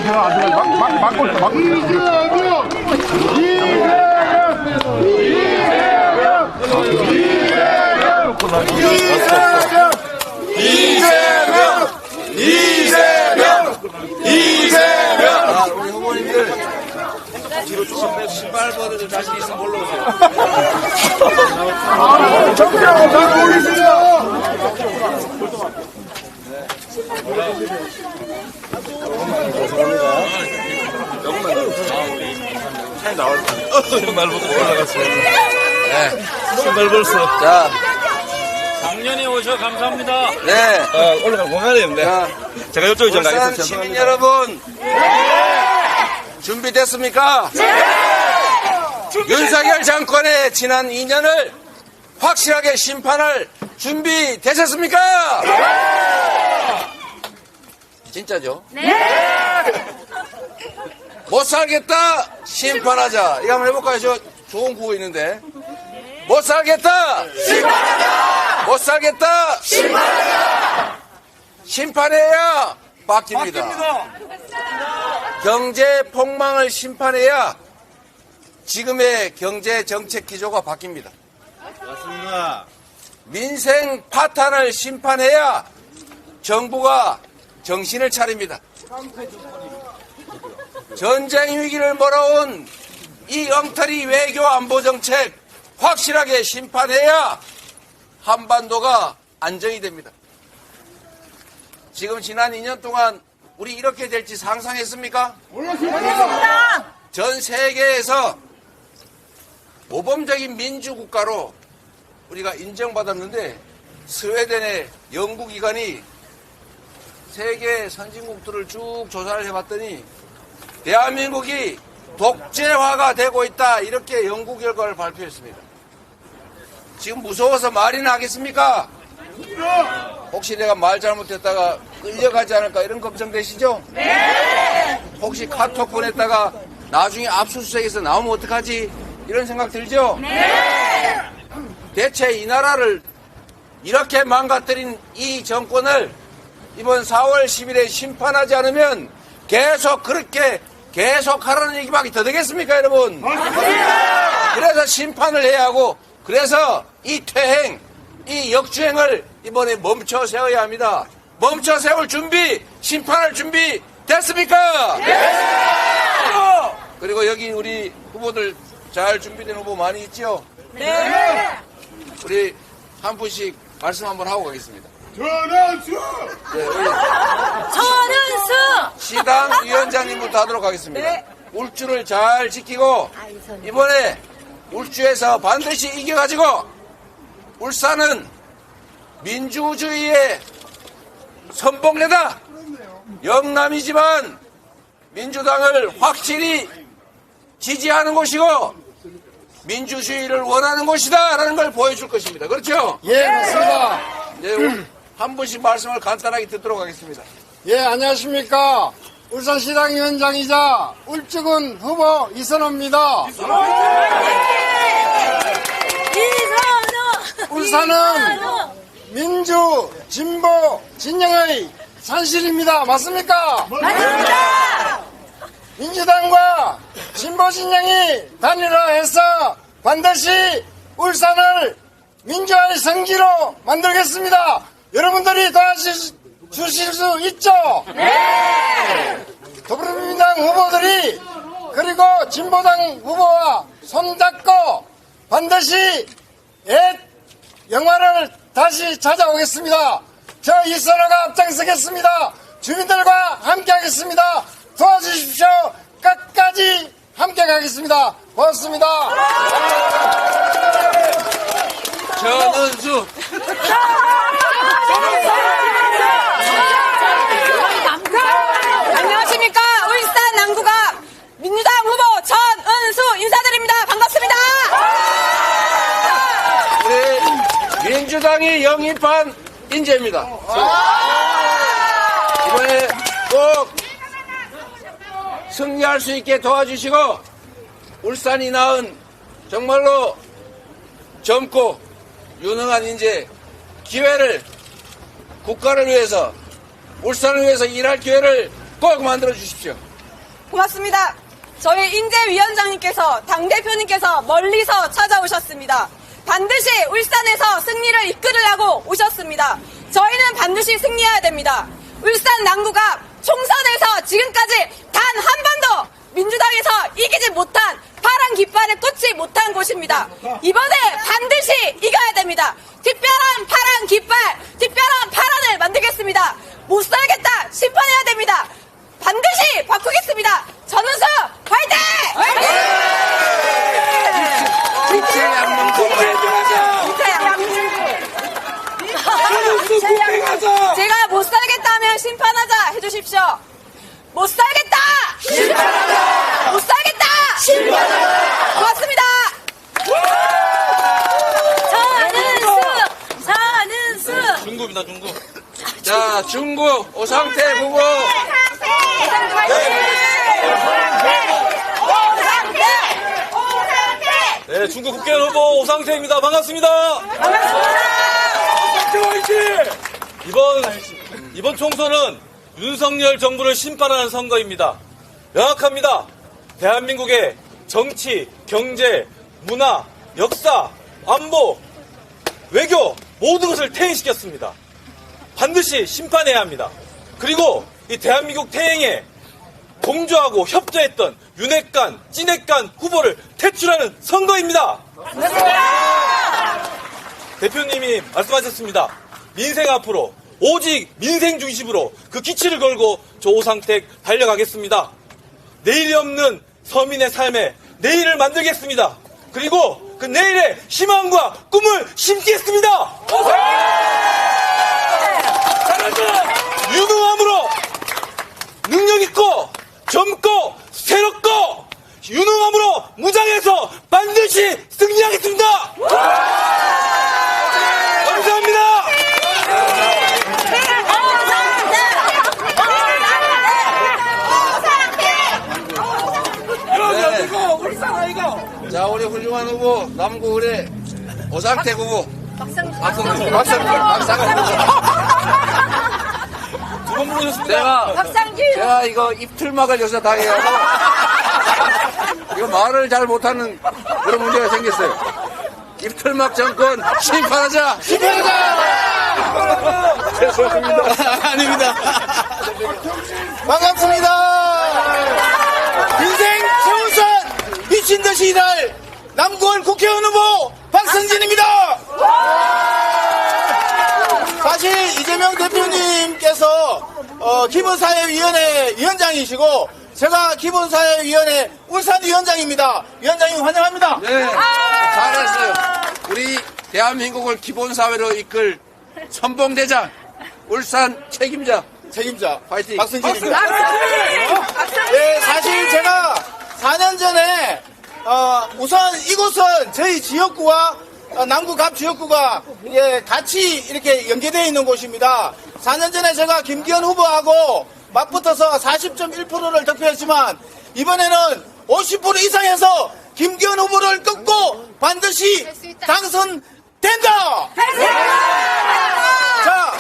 제가 안 돼요. 막고 있어, 막고 있어. 우리 후보님들 뒤로 조금 빼고 신발 벗어줄 자신 있으면 올라오세요. 정치하고 잘 어울리십니다. 차이 나올 때. 신발 벗고 올라갔어요. 네. 신발 벗어. 자. 작년에 오셔 감사합니다. 네. 올라가 공간이에요. 네. 제가 이쪽에 좀 울산 가겠습니다. 시민 여러분. 준비됐습니까? 윤석열 정권의 지난 2년을 확실하게 심판할 준비 되셨습니까? 진짜죠? 못 살겠다 심판하자. 이거 한번 해볼까요? 저 좋은 구호 있는데. 못 살겠다 심판하자. 못 살겠다 심판하자. 심판해야 바뀝니다. 경제 폭망을 심판해야 지금의 경제 정책 기조가 바뀝니다. 맞습니다. 민생 파탄을 심판해야 정부가 정신을 차립니다. 전쟁 위기를 몰아온 이 엉터리 외교 안보 정책 확실하게 심판해야 한반도가 안정이 됩니다. 지금 지난 2년 동안 우리 이렇게 될지 상상했습니까? 몰랐습니다. 전 세계에서 모범적인 민주국가로 우리가 인정받았는데 스웨덴의 연구기관이 세계 선진국들을 쭉 조사를 해봤더니 대한민국이 독재화가 되고 있다, 이렇게 연구 결과를 발표했습니다. 지금 무서워서 말이나 하겠습니까? 혹시 내가 말 잘못했다가 끌려가지 않을까 이런 걱정되시죠? 네. 혹시 카톡 보냈다가 나중에 압수수색에서 나오면 어떡하지? 이런 생각 들죠? 네. 대체 이 나라를 이렇게 망가뜨린 이 정권을 이번 4월 10일에 심판하지 않으면 계속 그렇게 계속 하라는 얘기밖에 더 되겠습니까, 여러분? 맞습니다. 그래서 심판을 해야 하고, 그래서 이 퇴행, 이 역주행을 이번에 멈춰 세워야 합니다. 멈춰 세울 준비, 심판할 준비 됐습니까? 네. 그리고 여기 우리 후보들 잘 준비된 후보 많이 있죠? 네. 우리 한 분씩 말씀 한번 하고 가겠습니다. 전환수! 네, 우리 전은수. 시당 위원장님부터 하도록 하겠습니다. 네. 울주를 잘 지키고 이번에 울주에서 반드시 이겨가지고 울산은 민주주의의 선봉대다. 영남이지만 민주당을 확실히 지지하는 곳이고 민주주의를 원하는 곳이다 라는 걸 보여줄 것입니다. 그렇죠? 예, 맞습니다. 네, 한 분씩 말씀을 간단하게 듣도록 하겠습니다. 예, 안녕하십니까. 울산시당 위원장이자 울주군 후보 이선호입니다. 울산은 민주, 진보, 진영의 산실입니다. 맞습니까? 맞습니다. 민주당과 진보 진영이 단일화해서 반드시 울산을 민주화의 성지로 만들겠습니다. 여러분들이 도와주실 수 있죠? 네! 더불어민주당 후보들이 그리고 진보당 후보와 손잡고 반드시 옛 영화를 다시 찾아오겠습니다. 저 이선호가 앞장서겠습니다. 주민들과 함께 하겠습니다. 도와주십시오. 끝까지 함께 가겠습니다. 고맙습니다. 전은수. 안녕하십니까. 울산 남구가 민주당 후보 전은수 인사드립니다. 반갑습니다. 우리 민주당이 영입한 인재입니다. 이번에 꼭 승리할 수 있게 도와주시고 울산이 낳은 정말로 젊고 유능한 인재 기회를 국가를 위해서 울산을 위해서 일할 기회를 꼭 만들어 주십시오. 고맙습니다. 저희 인재위원장님께서, 당대표님께서 멀리서 찾아오셨습니다. 반드시 울산에서 승리를 이끌으려고 오셨습니다. 저희는 반드시 승리해야 됩니다. 울산 남구가 총선에서 지금까지 단 한 번도 민주당에서 이기지 못한 파란 깃발을 꽂지 못한 곳입니다. 이번에 반드시 이겨야 됩니다. 특별한 파란 깃발, 특별한 파란을 만들겠습니다. 못 살겠다, 심판해야 됩니다. 반드시 바꾸겠습니다. 전우수 화이팅! 제가 못 살겠다 하면 심판하자 해주십시오. 못 살겠다! 심판하자! 못 살겠다! 심판하자! 고맙습니다! 전은수! 중구입니다, 중구. 자, 중구 오상태 후보. 네, 중구 국회의원 후보 오상태입니다. 반갑습니다. 이번 총선은 윤석열 정부를 심판하는 선거입니다. 명확합니다. 대한민국의 정치, 경제, 문화, 역사, 안보, 외교 모든 것을 퇴행시켰습니다. 반드시 심판해야 합니다. 그리고 이 대한민국 퇴행에 공조하고 협조했던 윤핵관, 찐핵관 후보를 퇴출하는 선거입니다. 대표님이 말씀하셨습니다. 민생 앞으로, 오직 민생 중심으로 그 기치를 걸고 저 오상택 달려가겠습니다. 내일이 없는 서민의 삶에 내일을 만들겠습니다. 그리고 그 내일의 희망과 꿈을 심겠습니다. 유능함으로 능력있고 젊고 새롭고 유능함으로 무장해서 반드시 승리하겠습니다. 감사합니다. 자, 우리 훌륭한 후보 남구 의뢰 오상태 후보. 박상준. 두번 부르셨습니다. 제가 이거 입틀막을 요새 당해가지고 이거 말을 잘 못하는 그런 문제가 생겼어요. 입틀막 정권 심판하자! 죄송합니다. 아닙니다. 반갑습니다. 인생 최우선 미친듯이 일할 남구을 국회의원 후보 박성진입니다. 사실 이재명 대표님께서 기본사회위원회 위원장이시고 제가 기본사회위원회 울산위원장입니다. 위원장님 환영합니다. 네, 잘했어요. 우리 대한민국을 기본사회로 이끌 선봉대장 울산 책임자 파이팅. 박성진입니다. 네, 사실 제가 4년 전에 우선 이곳은 저희 지역구와 남구 갑 지역구가 같이 이렇게 연계되어 있는 곳입니다. 4년 전에 제가 김기현 후보하고 맞붙어서 40.1%를 득표했지만 이번에는 50% 이상에서 김기현 후보를 꺾고 반드시 당선된다! 자,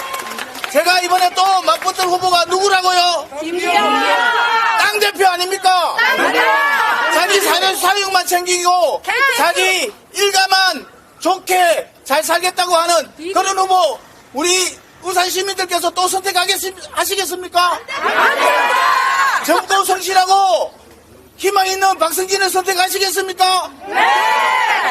제가 이번에 또 맞붙을 후보가 누구라고요? 당대표 아닙니까? 자기 사육만 챙기고 자기 일가만 좋게 잘 살겠다고 하는 그런 후보 우리 울산 시민들께서 또 선택하시겠습니까? 젊고 성실하고 희망 있는 박성진을 선택하시겠습니까?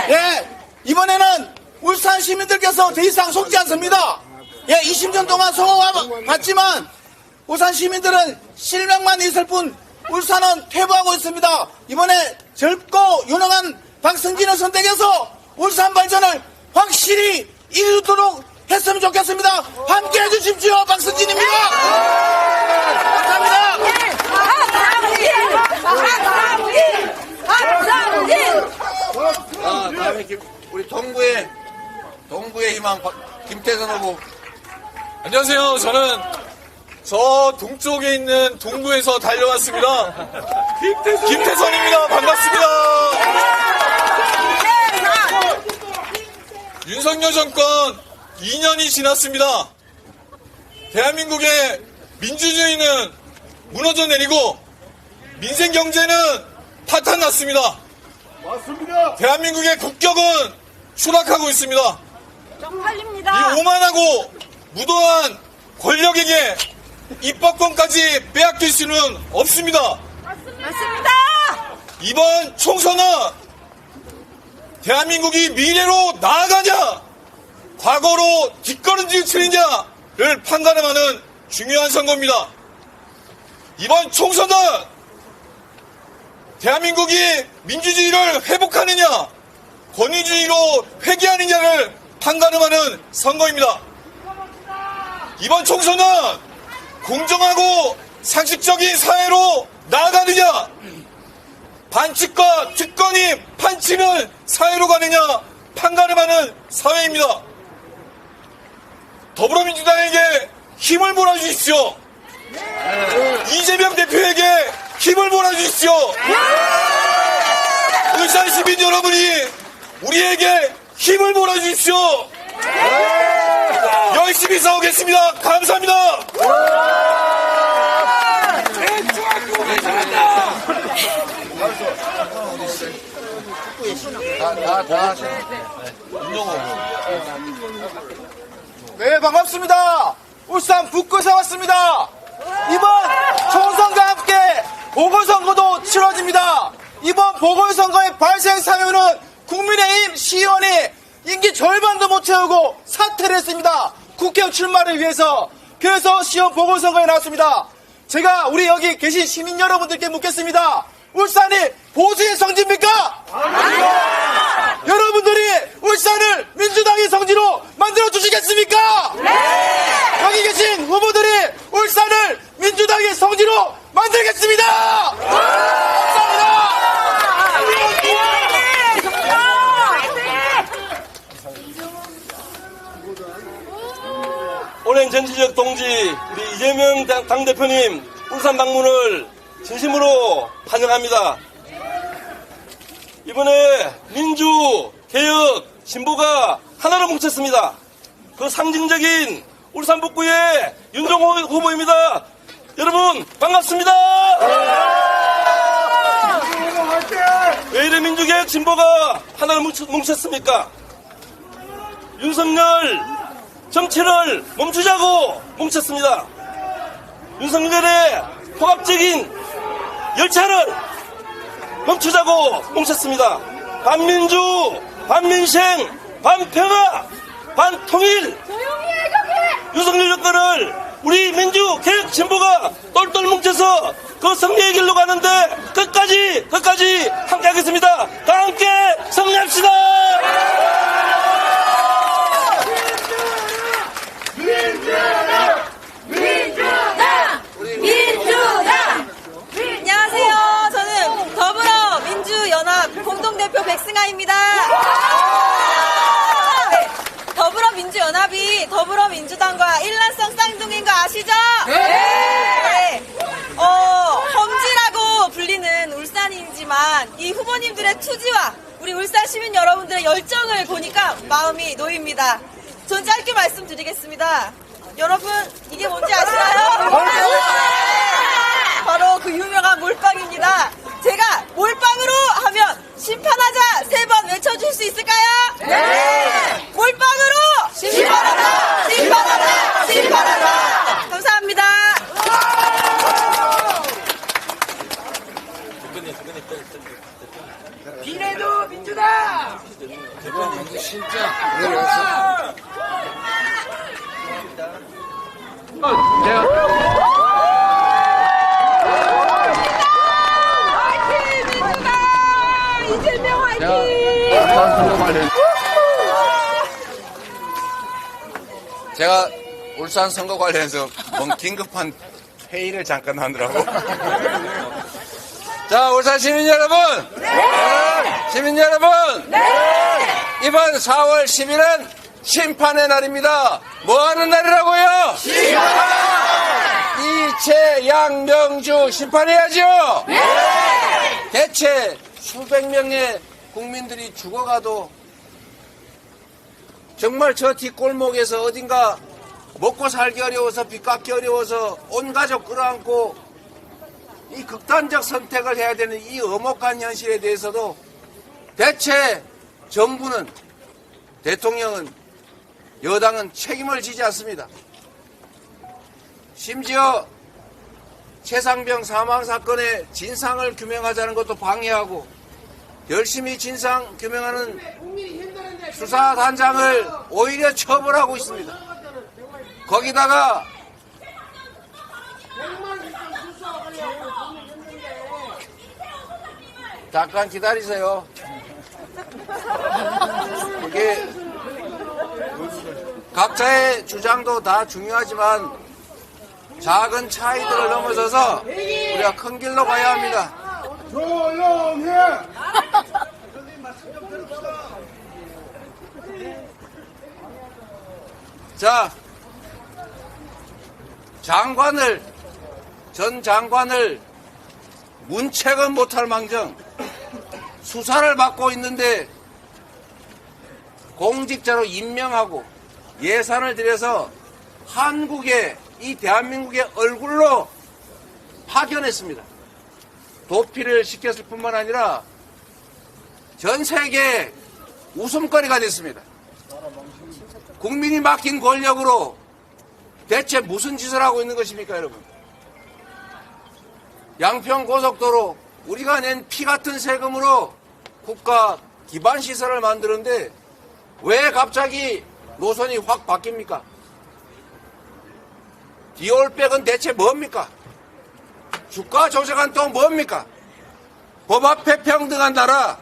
예, 이번에는 울산 시민들께서 더 이상 속지 않습니다. 예, 20년 동안 소화받지만 울산 시민들은 실망만 있을 뿐 울산은 퇴보하고 있습니다. 이번에 젊고 유능한 박성진을 선택해서 울산 발전을 확실히 이루도록 했으면 좋겠습니다. 함께 해주십시오. 박성진입니다. 감사합니다. 다음에 우리 동구의 희망 김태선 후보. 안녕하세요. 저는 저 동쪽에 있는 동구에서 달려왔습니다. 김태선입니다. 반갑습니다. 윤석열 정권 2년이 지났습니다. 대한민국의 민주주의는 무너져 내리고 민생 경제는 파탄났습니다. 맞습니다. 대한민국의 국격은 추락하고 있습니다. 쪽팔립니다. 이 오만하고 무도한 권력에게 입법권까지 빼앗길 수는 없습니다. 맞습니다. 이번 총선은 대한민국이 미래로 나아가냐, 과거로 뒷걸음질 치느냐를 판가름하는 중요한 선거입니다. 이번 총선은 대한민국이 민주주의를 회복하느냐, 권위주의로 회귀하느냐를 판가름하는 선거입니다. 이번 총선은 공정하고 상식적인 사회로 나아가느냐, 반칙과 특권이 판치는 사회로 가느냐 판가름하는 사회입니다. 더불어민주당에게 힘을 몰아주십시오. 이재명 대표에게 힘을 몰아주십시오. 울산 시민 여러분이 우리에게 힘을 몰아주십시오. 열심히 싸우겠습니다. 감사합니다. 네, 반갑습니다. 울산 북구에서 왔습니다. 이번 총선과 함께 보궐선거도 치러집니다. 이번 보궐선거의 발생 사유는 국민의힘 시의원이 임기 절반도 못 채우고 사퇴를 했습니다. 국회의원 출마를 위해서. 그래서 시의원 보궐선거에 나왔습니다. 제가 우리 여기 계신 시민 여러분들께 묻겠습니다. 울산이 보수의 성지입니까? 아니요! 여러분들이 울산을 민주당의 성지로 만들어 주시겠습니까? 네! 여기 계신 후보들이 울산을 민주당의 성지로 만들겠습니다! 감사합니다! 오랜 전지적 동지 우리 이재명 당대표님 울산 방문을 진심으로 환영합니다. 이번에 민주, 개혁, 진보가 하나로 뭉쳤습니다. 그 상징적인 울산 북구의 윤종호 후보입니다. 여러분 반갑습니다. 왜 이래 민주, 개혁, 진보가 하나로 뭉쳤습니까? 윤석열 정치를 멈추자고 뭉쳤습니다. 윤석열의 포괄적인 열차를 멈추자고 뭉쳤습니다. 반민주, 반민생, 반평화, 반통일. 윤석열 정권을 우리 민주, 개혁, 진보가 똘똘 뭉쳐서 그 승리의 길로 가는데 끝까지 함께 하겠습니다. 다 함께 승리합시다. 안녕하세요. 저는 더불어민주연합 공동대표 백승아입니다. 네, 더불어민주연합이 더불어민주당과 일란성 쌍둥이인 거 아시죠? 네. 험지라고 불리는 울산이지만 이 후보님들의 투지와 우리 울산 시민 여러분들의 열정을 보니까 마음이 놓입니다. 전 짧게 말씀드리겠습니다. 여러분 이게 뭔지 아시나요? 바로 그 유명한 몰빵입니다. 제가 몰빵으로 하면 심판하자 3번 외쳐줄 수 있을까요? 네! 몰빵으로 심판하자! 심판하자! 심판하자! 감사합니다. 비례도 민주당! 진짜. 이재명 화이팅! 제가 울산 선거 관련해서 긴급한 회의를 잠깐 하느라고. 자, 울산 시민 여러분! 네! 시민 여러분! 네! 이번 4월 10일은 심판의 날입니다. 뭐 하는 날이라고요? 심판! 이채, 양명주 심판해야죠? 네! 대체 수백 명의 국민들이 죽어가도 정말 저 뒷골목에서 어딘가 먹고 살기 어려워서 빚 갚기 어려워서 온 가족 끌어안고 이 극단적 선택을 해야 되는 이 엄혹한 현실에 대해서도 대체 정부는, 대통령은, 여당은 책임을 지지 않습니다. 심지어 최상병 사망 사건의 진상을 규명하자는 것도 방해하고 열심히 진상 규명하는 수사단장을 오히려 처벌하고 있습니다. 거기다가 잠깐 기다리세요. 이게 각자의 주장도 다 중요하지만 작은 차이들을 넘어서서 우리가 큰 길로 가야 합니다. 조용해! 자, 전 장관을 문책은 못할 망정 수사를 받고 있는데 공직자로 임명하고 예산을 들여서 한국의, 이 대한민국의 얼굴로 파견했습니다. 도피를 시켰을 뿐만 아니라 전 세계 웃음거리가 됐습니다. 국민이 맡긴 권력으로 대체 무슨 짓을 하고 있는 것입니까, 여러분? 양평고속도로 우리가 낸 피 같은 세금으로 국가 기반 시설을 만드는데 왜 갑자기 노선이 확 바뀝니까? 디올백은 대체 뭡니까? 주가 조작은 또 뭡니까? 법 앞에 평등한 나라,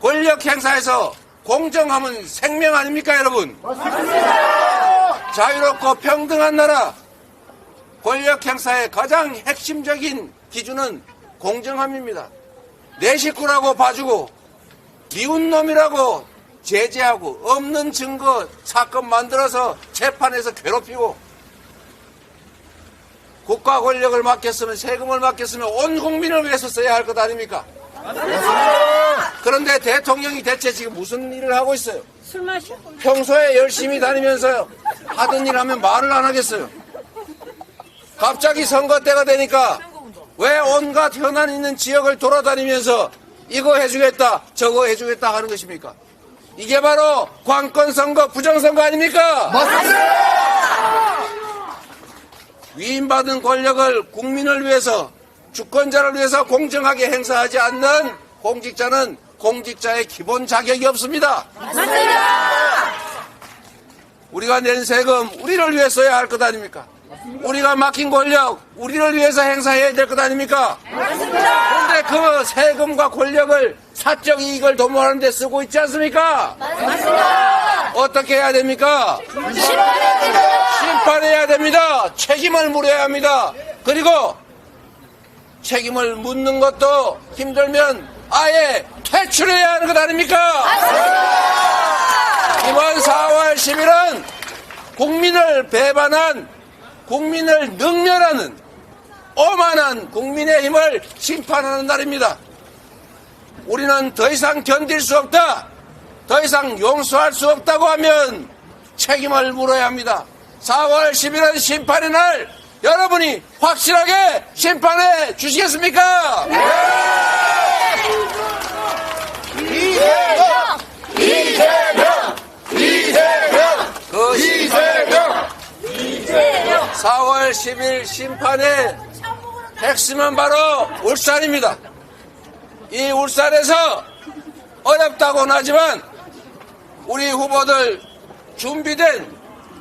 권력 행사에서 공정하면 생명 아닙니까, 여러분? 맞습니다. 자유롭고 평등한 나라, 권력 행사의 가장 핵심적인 기준은 공정함입니다. 내 식구라고 봐주고 미운 놈이라고 제재하고 없는 증거 사건 만들어서 재판에서 괴롭히고 국가 권력을 맡겼으면, 세금을 맡겼으면 온 국민을 위해서 써야 할 것 아닙니까? 맞습니다. 그런데 대통령이 대체 지금 무슨 일을 하고 있어요? 술 마셔. 평소에 열심히 다니면서요, 하던 일 하면 말을 안 하겠어요. 갑자기 선거 때가 되니까 왜 온갖 현안 있는 지역을 돌아다니면서 이거 해주겠다 저거 해주겠다 하는 것입니까? 이게 바로 관건선거, 부정선거 아닙니까? 맞습니다. 위임받은 권력을 국민을 위해서, 주권자를 위해서 공정하게 행사하지 않는 공직자는 공직자의 기본 자격이 없습니다. 맞습니다. 우리가 낸 세금 우리를 위해 써야 할 것 아닙니까? 우리가 맡긴 권력 우리를 위해서 행사해야 될 것 아닙니까? 맞습니다. 그런데 그 세금과 권력을 사적 이익을 도모하는 데 쓰고 있지 않습니까? 맞습니다. 어떻게 해야 됩니까? 심판해야 됩니다. 책임을 물어야 합니다. 그리고 책임을 묻는 것도 힘들면 아예 퇴출해야 하는 것 아닙니까? 맞습니다. 이번 4월 10일은 국민을 배반한, 국민을 능멸하는 오만한 국민의힘을 심판하는 날입니다. 우리는 더 이상 견딜 수 없다, 더 이상 용서할 수 없다고 하면 책임을 물어야 합니다. 4월 10일은 심판의 날, 여러분이 확실하게 심판해 주시겠습니까? 네! 이재명! 이재명! 이재명! 그 이재명! 4월 10일 심판의 핵심은 바로 울산입니다. 이 울산에서 어렵다고는 하지만 우리 후보들 준비된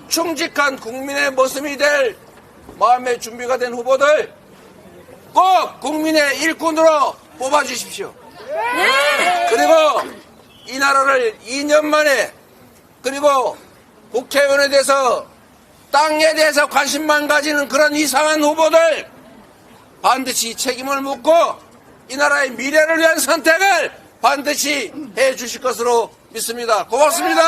충직한 국민의 모습이 될 마음의 준비가 된 후보들 꼭 국민의 일꾼으로 뽑아주십시오. 그리고 이 나라를 2년 만에, 그리고 국회의원에 대해서, 땅에 대해서 관심만 가지는 그런 이상한 후보들 반드시 책임을 묻고 이 나라의 미래를 위한 선택을 반드시 해 주실 것으로 믿습니다. 고맙습니다.